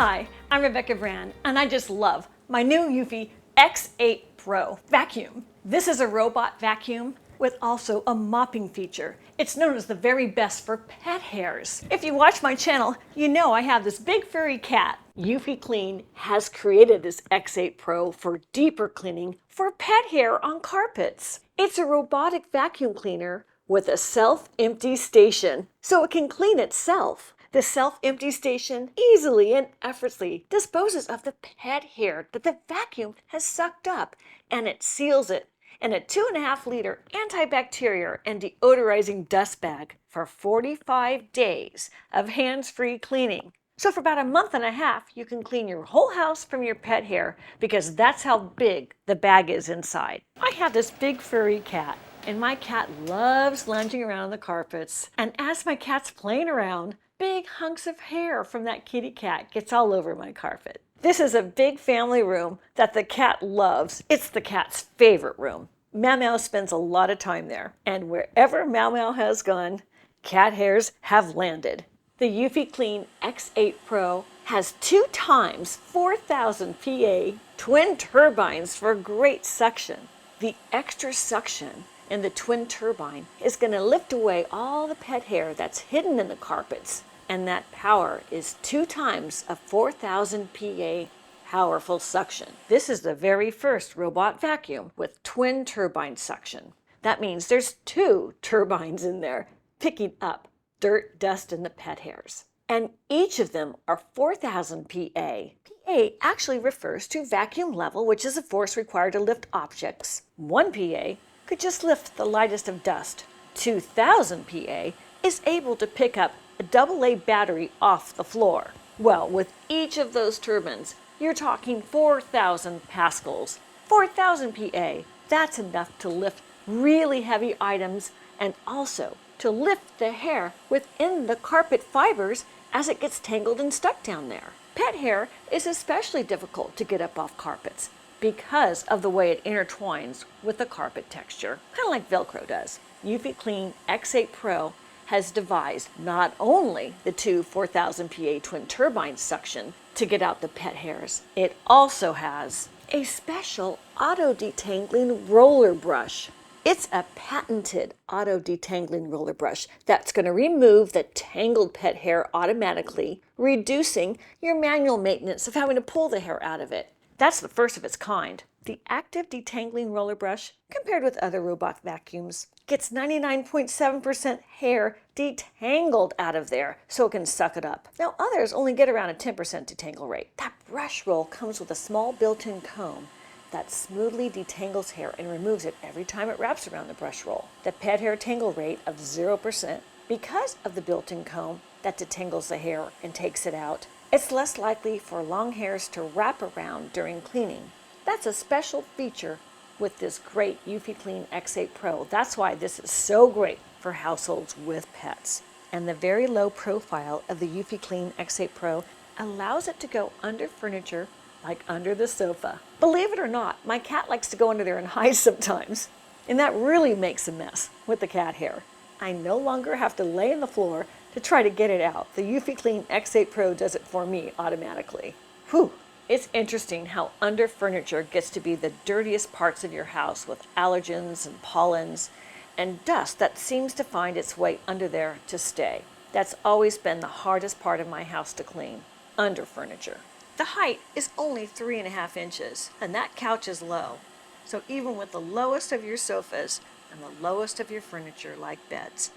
Hi, I'm Rebecca Brand, and I just love my new Eufy X8 Pro vacuum. This is a robot vacuum with also a mopping feature. It's known as the very best for pet hairs. If you watch my channel, you know I have this big furry cat. Eufy Clean has created this X8 Pro for deeper cleaning for pet hair on carpets. It's a robotic vacuum cleaner with a self-empty station, so it can clean itself. The self-empty station easily and effortlessly disposes of the pet hair that the vacuum has sucked up, and it seals it in a 2.5-liter antibacterial and deodorizing dust bag for 45 days of hands-free cleaning. So for about a month and a half, you can clean your whole house from your pet hair because that's how big the bag is inside. I have this big furry cat, and my cat loves lunging around on the carpets. And as my cat's playing around, big hunks of hair from that kitty cat gets all over my carpet. This is a big family room that the cat loves. It's the cat's favorite room. Meow Meow spends a lot of time there, and wherever Meow Meow has gone, cat hairs have landed. The Eufy Clean X8 Pro has 2 times 4,000 PA twin turbines for great suction. The extra suction in the twin turbine is going to lift away all the pet hair that's hidden in the carpets, and that power is 2 times a 4,000 PA powerful suction. This is the very first robot vacuum with twin turbine suction. That means there's 2 turbines in there picking up dirt, dust, and the pet hairs. And each of them are 4,000 PA. PA actually refers to vacuum level, which is a force required to lift objects. 1 PA could just lift the lightest of dust. 2,000 PA is able to pick up a AA battery off the floor. Well, with each of those turbines, you're talking 4,000 pascals. 4,000 PA, that's enough to lift really heavy items and also to lift the hair within the carpet fibers as it gets tangled and stuck down there. Pet hair is especially difficult to get up off carpets because of the way it intertwines with the carpet texture, kind of like Velcro does. Eufy Clean X8 Pro has devised not only the 2 4,000 PA twin turbine suction to get out the pet hairs, it also has a special auto detangling roller brush. It's a patented auto detangling roller brush that's going to remove the tangled pet hair automatically, reducing your manual maintenance of having to pull the hair out of it. That's the first of its kind. The Active Detangling Roller Brush, compared with other robot vacuums, gets 99.7% hair detangled out of there so it can suck it up. Now others only get around a 10% detangle rate. That brush roll comes with a small built-in comb that smoothly detangles hair and removes it every time it wraps around the brush roll. The pet hair tangle rate of 0%. Because of the built-in comb that detangles the hair and takes it out, it's less likely for long hairs to wrap around during cleaning. That's a special feature with this great Eufy Clean X8 Pro. That's why this is so great for households with pets. And the very low profile of the Eufy Clean X8 Pro allows it to go under furniture, like under the sofa. Believe it or not, my cat likes to go under there and hide sometimes, and that really makes a mess with the cat hair. I no longer have to lay on the floor to try to get it out. The Eufy Clean X8 Pro does it for me automatically. Whew! It's interesting how under furniture gets to be the dirtiest parts of your house with allergens and pollens and dust that seems to find its way under there to stay. That's always been the hardest part of my house to clean, under furniture. The height is only 3.5 inches, and that couch is low. So even with the lowest of your sofas and the lowest of your furniture like beds,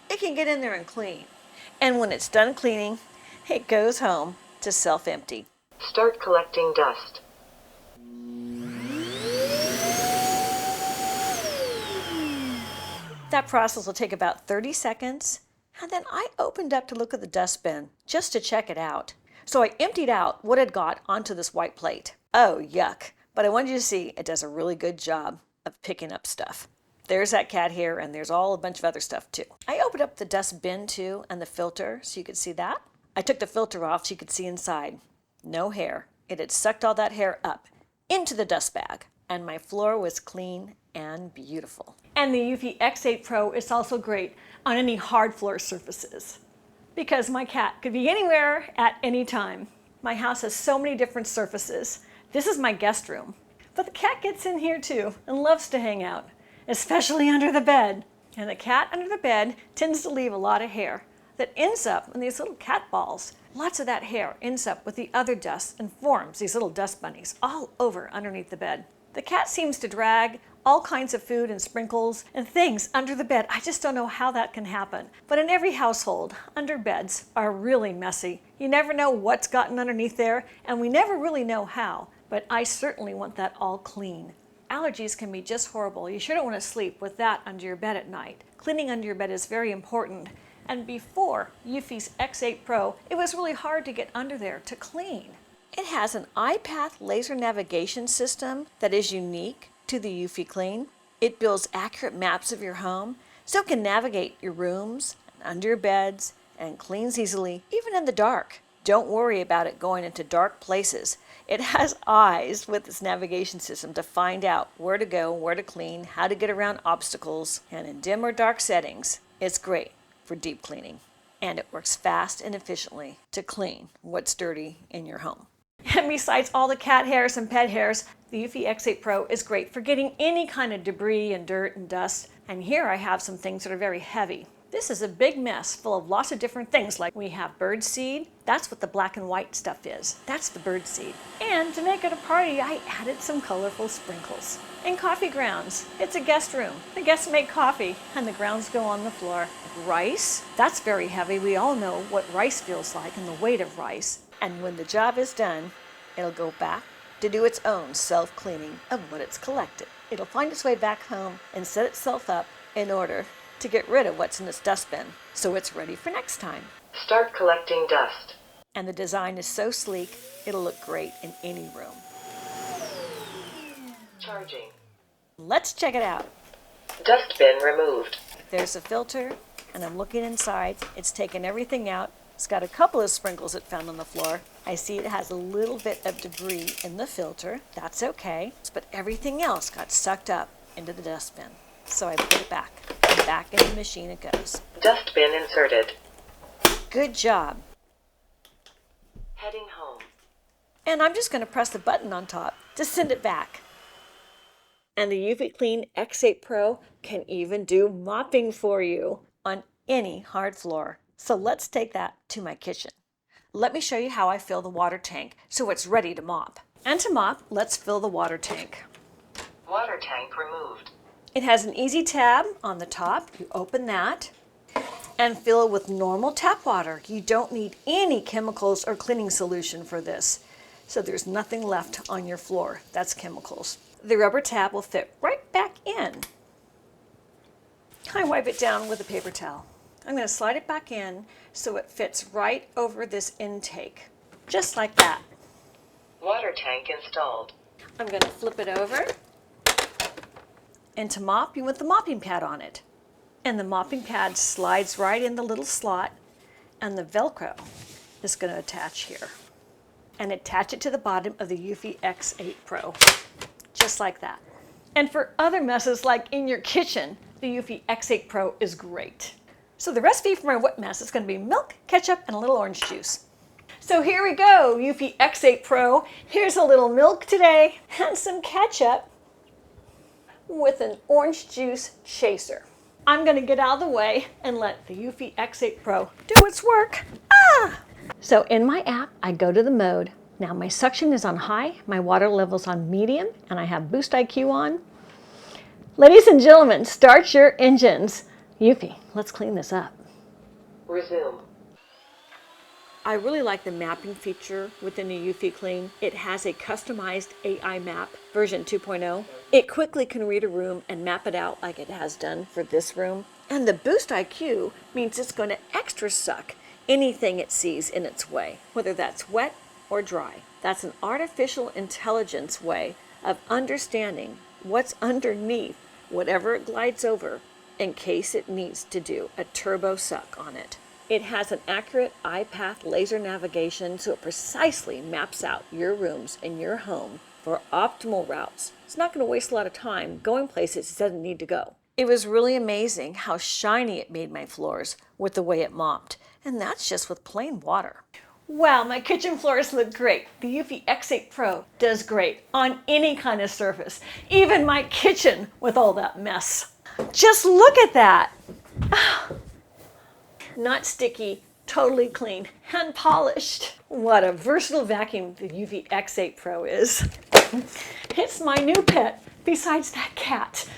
it can get in there and clean. And when it's done cleaning, it goes home to self-empty. Start collecting dust. That process will take about 30 seconds, and then I opened up to look at the dustbin just to check it out. So I emptied out what had got onto this white plate. Oh, yuck. But I wanted you to see it does a really good job of picking up stuff. There's that cat hair, and there's all a bunch of other stuff too. I opened up the dust bin too and the filter so you could see that. I took the filter off so you could see inside. No hair. It had sucked all that hair up into the dust bag, and my floor was clean and beautiful. And the Eufy X8 Pro is also great on any hard floor surfaces, because my cat could be anywhere at any time. My house has so many different surfaces. This is my guest room. But the cat gets in here too and loves to hang out, especially under the bed. And the cat under the bed tends to leave a lot of hair that ends up in these little cat balls. Lots of that hair ends up with the other dust and forms these little dust bunnies all over underneath the bed. The cat seems to drag all kinds of food and sprinkles and things under the bed. I just don't know how that can happen. But in every household, under beds are really messy. You never know what's gotten underneath there, and we never really know how. But I certainly want that all clean. Allergies can be just horrible. You sure don't want to sleep with that under your bed at night. Cleaning under your bed is very important. And before Eufy's X8 Pro, it was really hard to get under there to clean. It has an iPath laser navigation system that is unique to the Eufy Clean. It builds accurate maps of your home so it can navigate your rooms and under your beds and cleans easily, even in the dark. Don't worry about it going into dark places. It has eyes with its navigation system to find out where to go, where to clean, how to get around obstacles, and in dim or dark settings, it's great for deep cleaning. And it works fast and efficiently to clean what's dirty in your home. And besides all the cat hairs and pet hairs, the Eufy X8 Pro is great for getting any kind of debris and dirt and dust. And here I have some things that are very heavy. This is a big mess full of lots of different things, like we have bird seed. That's what the black and white stuff is. That's the bird seed. And to make it a party, I added some colorful sprinkles. And coffee grounds. It's a guest room. The guests make coffee and the grounds go on the floor. Rice, that's very heavy. We all know what rice feels like and the weight of rice. And when the job is done, it'll go back to do its own self-cleaning of what it's collected. It'll find its way back home and set itself up in order to get rid of what's in its dustbin, so it's ready for next time. Start collecting dust. And the design is so sleek, it'll look great in any room. Charging. Let's check it out. Dustbin removed. There's a filter, and I'm looking inside. It's taken everything out. It's got a couple of sprinkles it found on the floor. I see it has a little bit of debris in the filter. That's okay, but everything else got sucked up into the dustbin. So I put it back, and back in the machine it goes. Dustbin inserted. Good job. Heading home. And I'm just going to press the button on top to send it back. And the Eufy Clean X8 Pro can even do mopping for you on any hard floor. So let's take that to my kitchen. Let me show you how I fill the water tank so it's ready to mop. And to mop, let's fill the water tank. Water tank removed. It has an easy tab on the top. You open that and fill it with normal tap water. You don't need any chemicals or cleaning solution for this. So there's nothing left on your floor. That's chemicals. The rubber tab will fit right back in. I wipe it down with a paper towel. I'm going to slide it back in so it fits right over this intake. Just like that. Water tank installed. I'm going to flip it over. And to mop, you want the mopping pad on it. And the mopping pad slides right in the little slot, and the Velcro is going to attach here. And attach it to the bottom of the Eufy X8 Pro, just like that. And for other messes like in your kitchen, the Eufy X8 Pro is great. So the recipe for my wet mess is going to be milk, ketchup, and a little orange juice. So here we go, Eufy X8 Pro. Here's a little milk today and some ketchup with an orange juice chaser. I'm going to get out of the way and let the Eufy X8 Pro do its work. So in my app, I go to the mode. Now my suction is on high, my water level's on medium, and I have Boost IQ on. Ladies and gentlemen, start your engines. Eufy, let's clean this up. Resume. I really like the mapping feature within the Eufy Clean. It has a customized AI.Map version 2.0. It quickly can read a room and map it out like it has done for this room. And the Boost IQ means it's going to extra suck anything it sees in its way, whether that's wet or dry. That's an artificial intelligence way of understanding what's underneath whatever it glides over in case it needs to do a turbo suck on it. It has an accurate iPath laser navigation, so it precisely maps out your rooms in your home for optimal routes. It's not going to waste a lot of time going places it doesn't need to go. It was really amazing how shiny it made my floors with the way it mopped, and that's just with plain water. Wow, my kitchen floors look great. The Eufy X8 Pro does great on any kind of surface, even my kitchen with all that mess. Just look at that. Not sticky, totally clean, and polished. What a versatile vacuum the Eufy X8 Pro is. It's my new pet, besides that cat.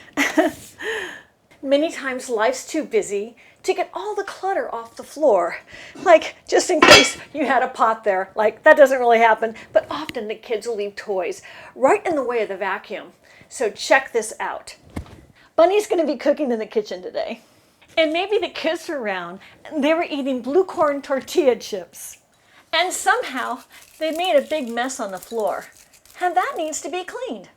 Many times life's too busy to get all the clutter off the floor. Like, just in case you had a pot there, like that doesn't really happen, but often the kids will leave toys right in the way of the vacuum. So check this out. Bunny's gonna be cooking in the kitchen today. And maybe the kids were around and they were eating blue corn tortilla chips. And somehow they made a big mess on the floor. And that needs to be cleaned.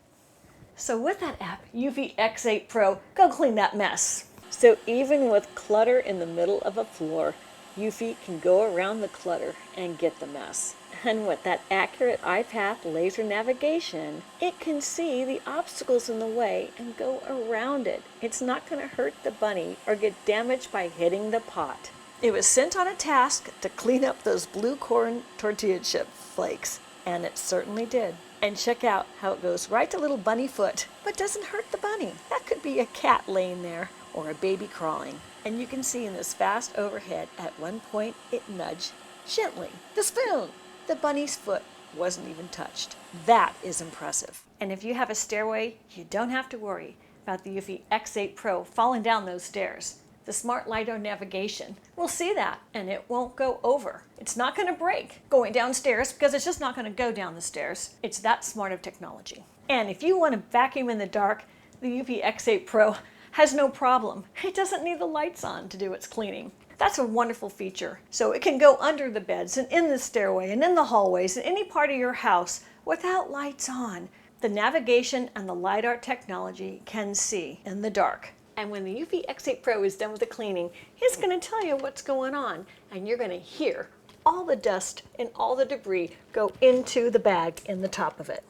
So with that app, Eufy X8 Pro, go clean that mess. So even with clutter in the middle of a floor, Eufy can go around the clutter and get the mess. And with that accurate iPath laser navigation, it can see the obstacles in the way and go around it. It's not going to hurt the bunny or get damaged by hitting the pot. It was sent on a task to clean up those blue corn tortilla chip flakes, and it certainly did. And check out how it goes right to little bunny foot, but doesn't hurt the bunny. That could be a cat laying there or a baby crawling. And you can see in this fast overhead, at one point it nudged gently the spoon. The bunny's foot wasn't even touched. That is impressive. And if you have a stairway, you don't have to worry about the Eufy X8 Pro falling down those stairs. The smart LiDAR navigation will see that and it won't go over. It's not going to break going downstairs because it's just not going to go down the stairs. It's that smart of technology. And if you want to vacuum in the dark, the Eufy X8 Pro has no problem. It doesn't need the lights on to do its cleaning. That's a wonderful feature. So it can go under the beds and in the stairway and in the hallways and any part of your house without lights on. The navigation and the LiDAR technology can see in the dark. And when the Eufy X8 Pro is done with the cleaning, it's going to tell you what's going on. And you're going to hear all the dust and all the debris go into the bag in the top of it.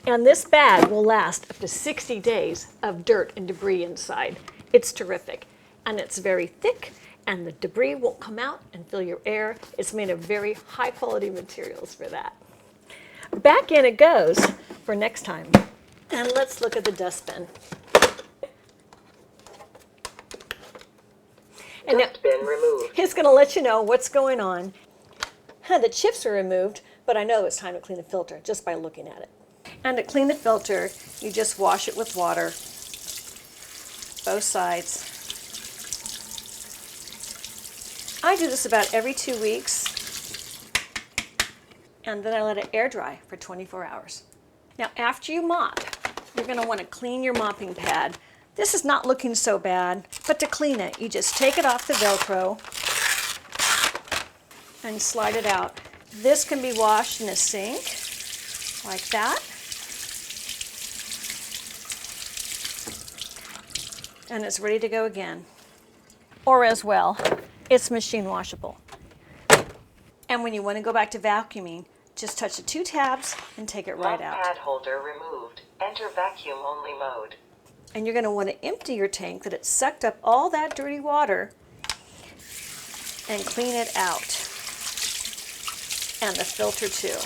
And this bag will last up to 60 days of dirt and debris inside. It's terrific. And it's very thick, and the debris won't come out and fill your air. It's made of very high quality materials for that. Back in it goes for next time. And let's look at the dustbin. And Dustbin removed. it's going to let you know what's going on. The chips are removed, but I know it's time to clean the filter just by looking at it. And to clean the filter, you just wash it with water, both sides. I do this about every 2 weeks, and then I let it air dry for 24 hours. Now, after you mop, you're going to want to clean your mopping pad. This is not looking so bad, but to clean it, you just take it off the Velcro and slide it out. This can be washed in a sink, like that. And it's ready to go again. Or as well, it's machine washable. And when you want to go back to vacuuming, just touch the 2 tabs and take it right out. Pad holder removed. Enter vacuum only mode. And you're going to want to empty your tank that it sucked up all that dirty water and clean it out. And the filter too.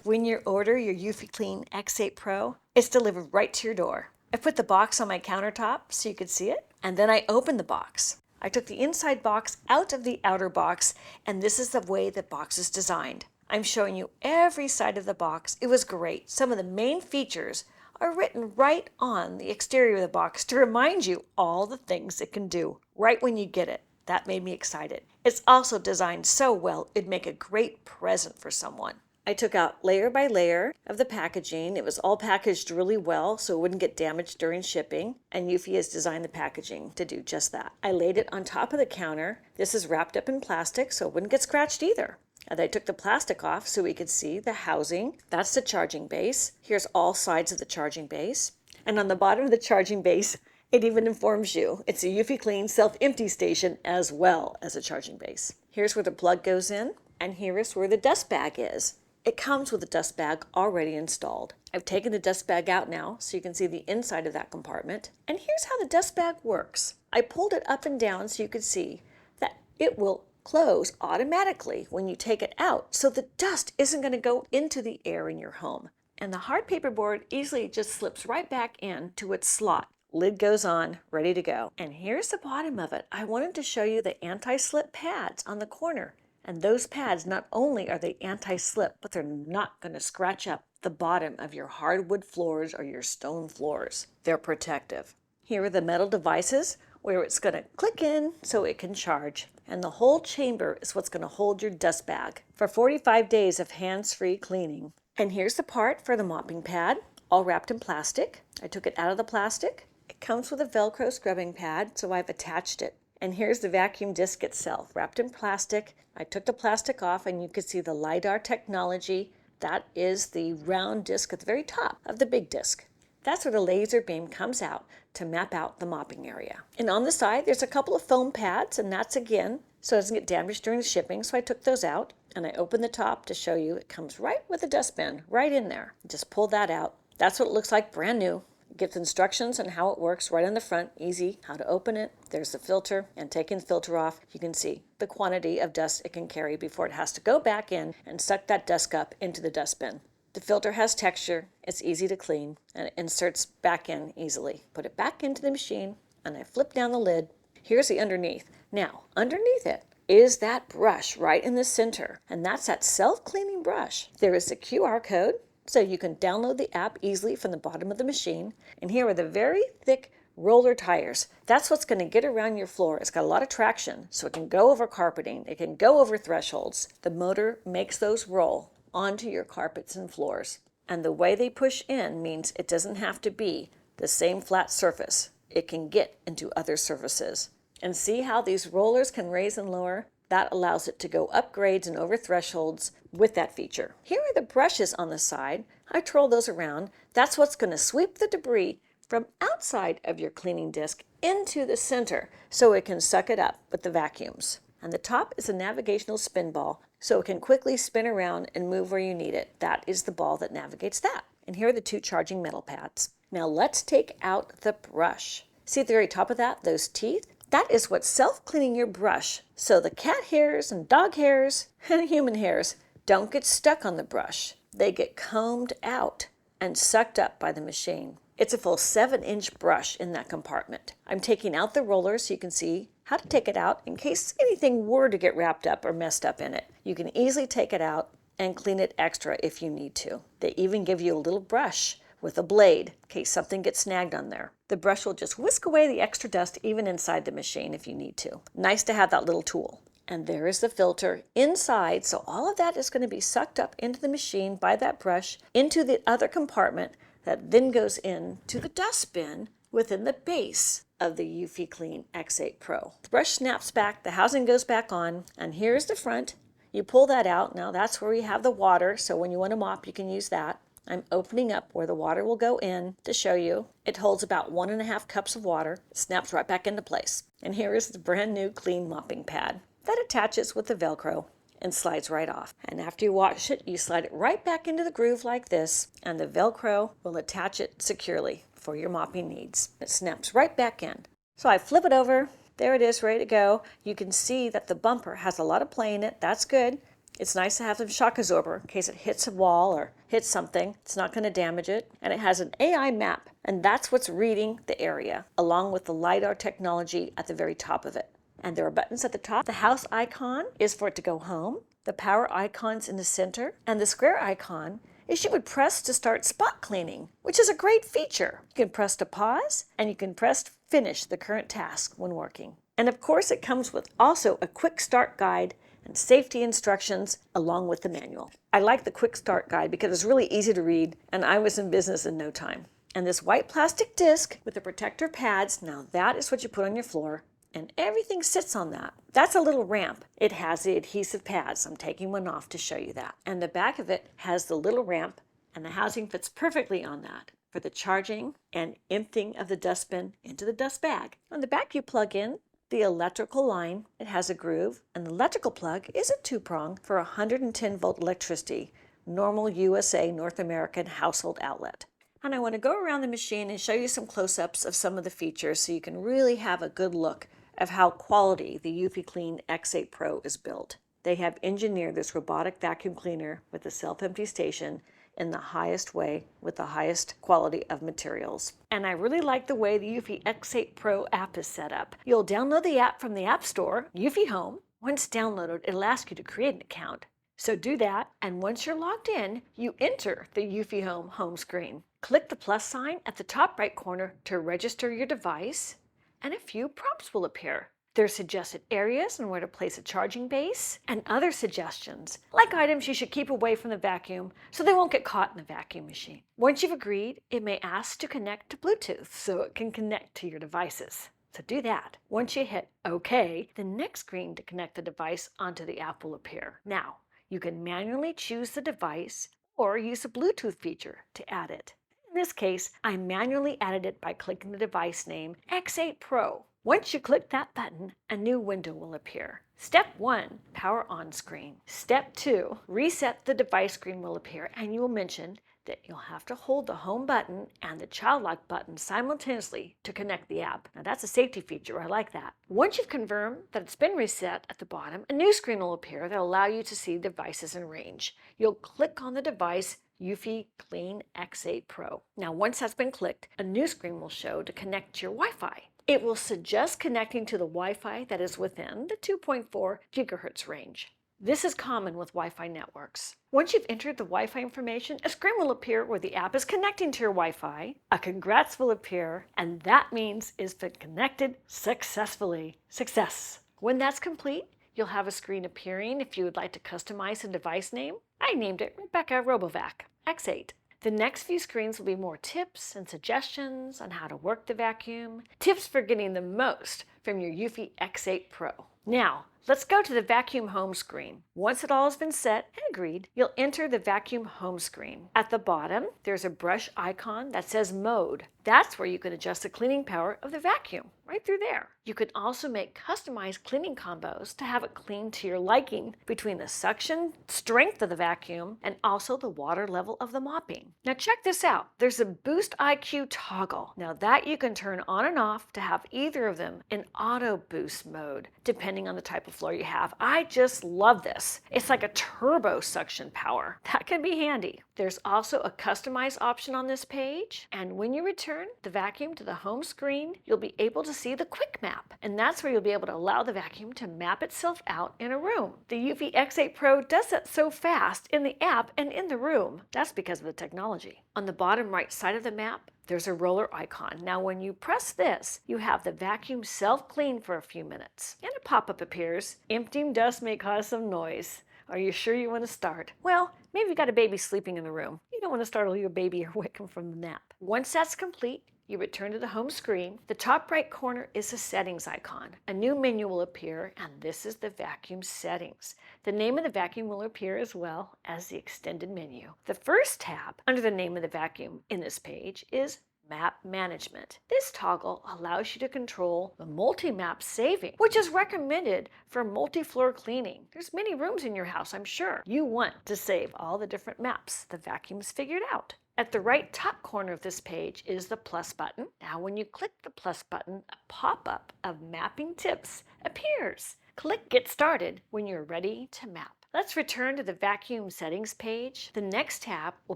When you order your Eufy Clean X8 Pro, it's delivered right to your door. I put the box on my countertop so you could see it, and then I opened the box. I took the inside box out of the outer box, and this is the way the box is designed. I'm showing you every side of the box. It was great. Some of the main features are written right on the exterior of the box to remind you all the things it can do right when you get it. That made me excited. It's also designed so well, it'd make a great present for someone. I took out layer by layer of the packaging. It was all packaged really well so it wouldn't get damaged during shipping, and Eufy has designed the packaging to do just that. I laid it on top of the counter. This is wrapped up in plastic so it wouldn't get scratched either. And I took the plastic off so we could see the housing. That's the charging base. Here's all sides of the charging base. And on the bottom of the charging base, it even informs you it's a Eufy Clean self-empty station as well as a charging base. Here's where the plug goes in, and here is where the dust bag is. It comes with a dust bag already installed. I've taken the dust bag out now so you can see the inside of that compartment. And here's how the dust bag works. I pulled it up and down so you could see that it will close automatically when you take it out, so the dust isn't going to go into the air in your home. And the hard paper board easily just slips right back into its slot. Lid goes on, ready to go. And here's the bottom of it. I wanted to show you the anti-slip pads on the corner. And those pads, not only are they anti-slip, but they're not going to scratch up the bottom of your hardwood floors or your stone floors. They're protective. Here are the metal devices where it's going to click in so it can charge. And the whole chamber is what's going to hold your dust bag for 45 days of hands-free cleaning. And here's the part for the mopping pad, all wrapped in plastic. I took it out of the plastic. It comes with a Velcro scrubbing pad, so I've attached it. And here's the vacuum disc itself, wrapped in plastic. I took the plastic off and you can see the LiDAR technology. That is the round disc at the very top of the big disc. That's where the laser beam comes out to map out the mopping area. And on the side, there's a couple of foam pads, and that's again, so it doesn't get damaged during the shipping, so I took those out. And I opened the top to show you it comes right with the dustbin, right in there. Just pull that out. That's what it looks like brand new. It gives instructions on how it works right on the front, easy, how to open it. There's the filter, and taking the filter off, you can see the quantity of dust it can carry before it has to go back in and suck that dust up into the dustbin. The filter has texture, it's easy to clean, and it inserts back in easily. Put it back into the machine, and I flip down the lid. Here's the underneath. Now, underneath it is that brush right in the center, and that's that self-cleaning brush. There is the QR code, so you can download the app easily from the bottom of the machine. And here are the very thick roller tires. That's what's going to get around your floor. It's got a lot of traction, so it can go over carpeting, it can go over thresholds. The motor makes those roll onto your carpets and floors. And the way they push in means it doesn't have to be the same flat surface. It can get into other surfaces. And see how these rollers can raise and lower? That allows it to go up grades and over thresholds with that feature. Here are the brushes on the side. I twirl those around. That's what's going to sweep the debris from outside of your cleaning disc into the center so it can suck it up with the vacuums. And the top is a navigational spin ball, so it can quickly spin around and move where you need it. That is the ball that navigates that. And here are the two charging metal pads. Now let's take out the brush. See at the very top of that, those teeth? That is what's self-cleaning your brush, so the cat hairs and dog hairs and human hairs don't get stuck on the brush. They get combed out and sucked up by the machine. It's a full 7-inch brush in that compartment. I'm taking out the roller so you can see how to take it out in case anything were to get wrapped up or messed up in it. You can easily take it out and clean it extra if you need to. They even give you a little brush with a blade in case something gets snagged on there. The brush will just whisk away the extra dust even inside the machine if you need to. Nice to have that little tool. And there is the filter inside, so all of that is going to be sucked up into the machine by that brush into the other compartment that then goes into the dustbin within the base of the Eufy Clean X8 Pro. The brush snaps back, the housing goes back on, and here's the front. You pull that out. Now that's where you have the water, so when you want to mop, you can use that. I'm opening up where the water will go in to show you. It holds about 1.5 cups of water. It snaps right back into place. And here is the brand new clean mopping pad that attaches with the Velcro and slides right off. And after you wash it, you slide it right back into the groove like this, and the Velcro will attach it securely for your mopping needs. It snaps right back in. So I flip it over. There it is, ready to go. You can see that the bumper has a lot of play in it. That's good. It's nice to have some shock absorber in case it hits a wall or hits something. It's not going to damage it. And it has an AI map, and that's what's reading the area, along with the LiDAR technology at the very top of it. And there are buttons at the top. The house icon is for it to go home. The power icon's in the center. And the square icon is you would press to start spot cleaning, which is a great feature. You can press to pause, and you can press to finish the current task when working. And of course, it comes with also a quick start guide and safety instructions along with the manual. I like the quick start guide because it's really easy to read, and I was in business in no time. And this white plastic disc with the protector pads, now that is what you put on your floor, and everything sits on that. That's a little ramp. It has the adhesive pads. I'm taking one off to show you that. And the back of it has the little ramp, and the housing fits perfectly on that for the charging and emptying of the dustbin into the dust bag. On the back, you plug in the electrical line. It has a groove, and the electrical plug is a 2-prong for 110-volt electricity, normal USA North American household outlet. And I want to go around the machine and show you some close-ups of some of the features so you can really have a good look of how quality the Eufy Clean X8 Pro is built. They have engineered this robotic vacuum cleaner with a self-empty station in the highest way with the highest quality of materials. And I really like the way the Eufy X8 Pro app is set up. You'll download the app from the App Store, Eufy Home. Once downloaded, it'll ask you to create an account. So do that, and once you're logged in, you enter the Eufy home screen. Click the plus sign at the top right corner to register your device, and a few prompts will appear. There's suggested areas and where to place a charging base, and other suggestions, like items you should keep away from the vacuum so they won't get caught in the vacuum machine. Once you've agreed, it may ask to connect to Bluetooth so it can connect to your devices. So do that. Once you hit OK, the next screen to connect the device onto the app will appear. Now, you can manually choose the device or use the Bluetooth feature to add it. In this case, I manually added it by clicking the device name X8 Pro. Once you click that button, a new window will appear. Step 1, power on screen. Step 2, reset the device screen will appear, and you will mention that you'll have to hold the home button and the child lock button simultaneously to connect the app. Now that's a safety feature, I like that. Once you've confirmed that it's been reset at the bottom, a new screen will appear that will allow you to see devices in range. You'll click on the device Eufy Clean X8 Pro. Now once that's been clicked, a new screen will show to connect to your Wi-Fi. It will suggest connecting to the Wi-Fi that is within the 2.4 gigahertz range. This is common with Wi-Fi networks. Once you've entered the Wi-Fi information, a screen will appear where the app is connecting to your Wi-Fi, a congrats will appear, and that means it's been connected successfully. Success! When that's complete, you'll have a screen appearing if you would like to customize a device name. I named it Rebecca RoboVac X8. The next few screens will be more tips and suggestions on how to work the vacuum, tips for getting the most from your Eufy X8 Pro. Now, let's go to the vacuum home screen. Once it all has been set and agreed, you'll enter the vacuum home screen. At the bottom, there's a brush icon that says mode. That's where you can adjust the cleaning power of the vacuum, right through there. You can also make customized cleaning combos to have it clean to your liking between the suction strength of the vacuum and also the water level of the mopping. Now check this out. There's a Boost IQ toggle. Now that you can turn on and off to have either of them in auto boost mode, depending on the type of floor you have. I just love this. It's like a turbo suction power. That can be handy. There's also a customize option on this page, and when you return the vacuum to the home screen, you'll be able to see the quick map, and that's where you'll be able to allow the vacuum to map itself out in a room. The Eufy X8 Pro does that so fast in the app and in the room. That's because of the technology. On the bottom right side of the map, there's a roller icon. Now when you press this, you have the vacuum self-clean for a few minutes, and a pop-up appears. Emptying dust may cause some noise. Are you sure you want to start? Well, maybe you've got a baby sleeping in the room. You don't want to startle your baby or wake him from the nap. Once that's complete, you return to the home screen. The top right corner is the settings icon. A new menu will appear, and this is the vacuum settings. The name of the vacuum will appear as well as the extended menu. The first tab under the name of the vacuum in this page is Map Management. This toggle allows you to control the multi-map saving, which is recommended for multi-floor cleaning. There's many rooms in your house, I'm sure. You want to save all the different maps the vacuum's figured out. At the right top corner of this page is the plus button. Now when you click the plus button, a pop-up of mapping tips appears. Click Get Started when you're ready to map. Let's return to the vacuum settings page. The next tab will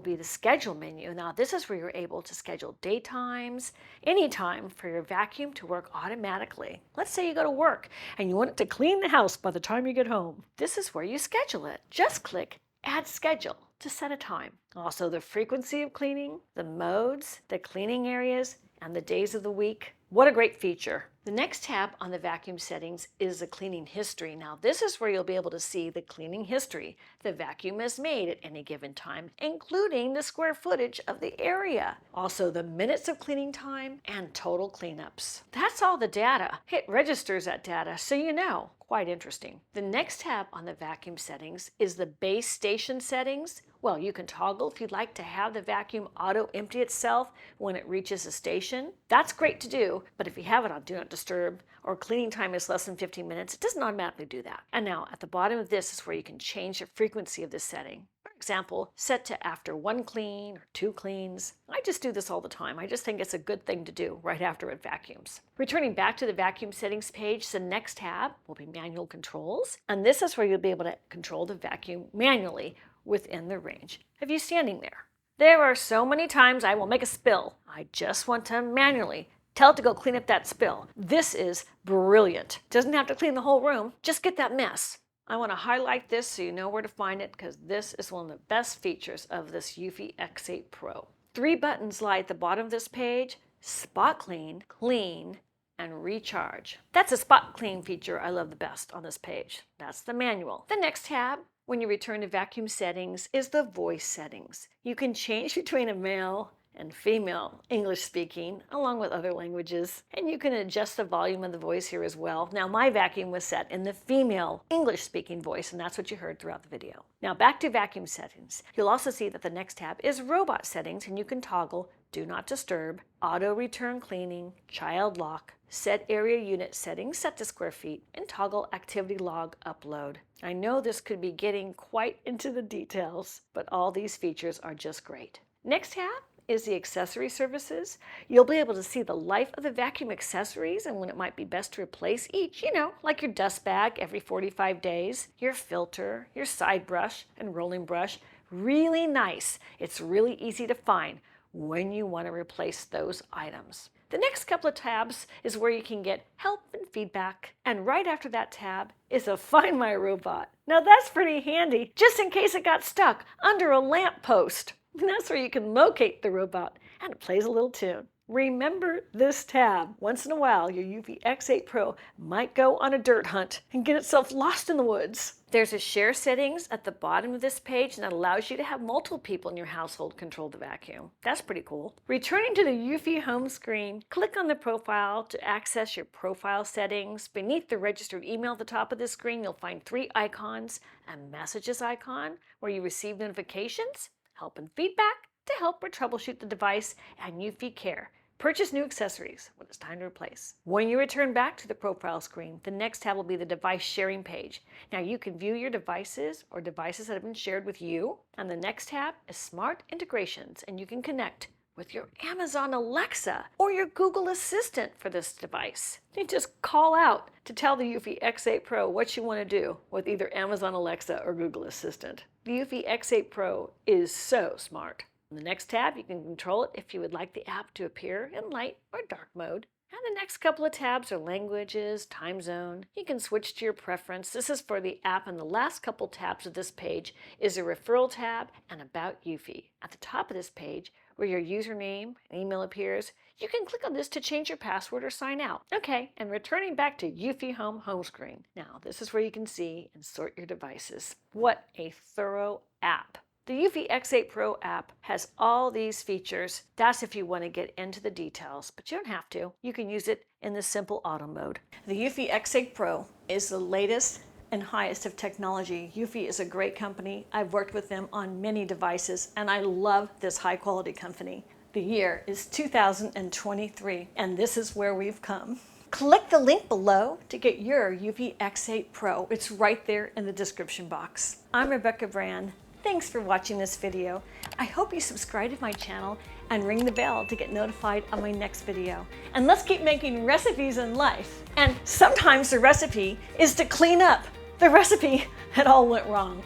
be the schedule menu. Now this is where you're able to schedule daytimes, anytime for your vacuum to work automatically. Let's say you go to work and you want it to clean the house by the time you get home. This is where you schedule it. Just click Add Schedule to set a time. Also the frequency of cleaning, the modes, the cleaning areas, and the days of the week. What a great feature. The next tab on the vacuum settings is the cleaning history. Now this is where you'll be able to see the cleaning history the vacuum has made at any given time, including the square footage of the area. Also the minutes of cleaning time and total cleanups. That's all the data. It registers that data so you know. Quite interesting. The next tab on the vacuum settings is the base station settings. Well, you can toggle if you'd like to have the vacuum auto empty itself when it reaches a station. That's great to do, but if you have it on Do Not Disturb or cleaning time is less than 15 minutes, it doesn't automatically do that. And now at the bottom of this is where you can change the frequency of this setting. Very example, set to after 1 clean or 2 cleans. I just do this all the time. I just think it's a good thing to do right after it vacuums. Returning back to the vacuum settings page, the next tab will be manual controls. And this is where you'll be able to control the vacuum manually within the range of you standing there. There are so many times I will make a spill. I just want to manually tell it to go clean up that spill. This is brilliant. Doesn't have to clean the whole room, just get that mess. I want to highlight this so you know where to find it because this is one of the best features of this Eufy X8 Pro. 3 buttons lie at the bottom of this page: Spot Clean, Clean, and Recharge. That's a Spot Clean feature I love the best on this page. That's the manual. The next tab, when you return to vacuum settings, is the voice settings. You can change between a male and female English speaking, along with other languages. And you can adjust the volume of the voice here as well. Now my vacuum was set in the female English speaking voice, and that's what you heard throughout the video. Now back to vacuum settings. You'll also see that the next tab is robot settings, and you can toggle Do Not Disturb, Auto Return Cleaning, Child Lock, Set Area Unit Settings set to square feet, and toggle Activity Log Upload. I know this could be getting quite into the details, but all these features are just great. Next tab is the accessory services. You'll be able to see the life of the vacuum accessories and when it might be best to replace each, like your dust bag every 45 days, your filter, your side brush and rolling brush. Really nice. It's really easy to find when you want to replace those items. The next couple of tabs is where you can get help and feedback. And right after that tab is a Find My Robot. Now that's pretty handy, just in case it got stuck under a lamp post. And that's where you can locate the robot, and it plays a little tune. Remember this tab. Once in a while, your Eufy X8 Pro might go on a dirt hunt and get itself lost in the woods. There's a share settings at the bottom of this page, and that allows you to have multiple people in your household control the vacuum. That's pretty cool. Returning to the Eufy home screen, click on the profile to access your profile settings. Beneath the registered email at the top of the screen, you'll find 3 icons: a messages icon where you receive notifications, help and feedback to help or troubleshoot the device, and Eufy Care. Purchase new accessories when it's time to replace. When you return back to the profile screen, the next tab will be the device sharing page. Now you can view your devices or devices that have been shared with you. And the next tab is Smart Integrations, and you can connect with your Amazon Alexa or your Google Assistant for this device. You just call out to tell the Eufy X8 Pro what you want to do with either Amazon Alexa or Google Assistant. The Eufy X8 Pro is so smart. In the next tab, you can control it if you would like the app to appear in light or dark mode. And the next couple of tabs are languages, time zone. You can switch to your preference. This is for the app, and the last couple tabs of this page is a referral tab and About Eufy. At the top of this page, where your username and email appears, you can click on this to change your password or sign out. Okay, and returning back to Eufy home screen. Now, this is where you can see and sort your devices. What a thorough app. The Eufy X8 Pro app has all these features. That's if you want to get into the details, but you don't have to. You can use it in the simple auto mode. The Eufy X8 Pro is the latest and highest of technology. Eufy is a great company. I've worked with them on many devices, and I love this high quality company. The year is 2023, and this is where we've come. Click the link below to get your Eufy X8 Pro. It's right there in the description box. I'm Rebecca Brand. Thanks for watching this video. I hope you subscribe to my channel and ring the bell to get notified of my next video. And let's keep making recipes in life. And sometimes the recipe is to clean up the recipe that all went wrong.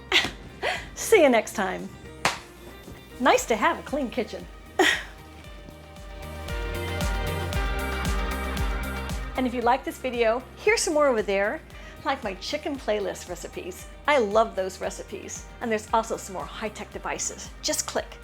See you next time. Nice to have a clean kitchen. And if you like this video, here's some more over there, like my chicken playlist recipes. I love those recipes. And there's also some more high-tech devices. Just click.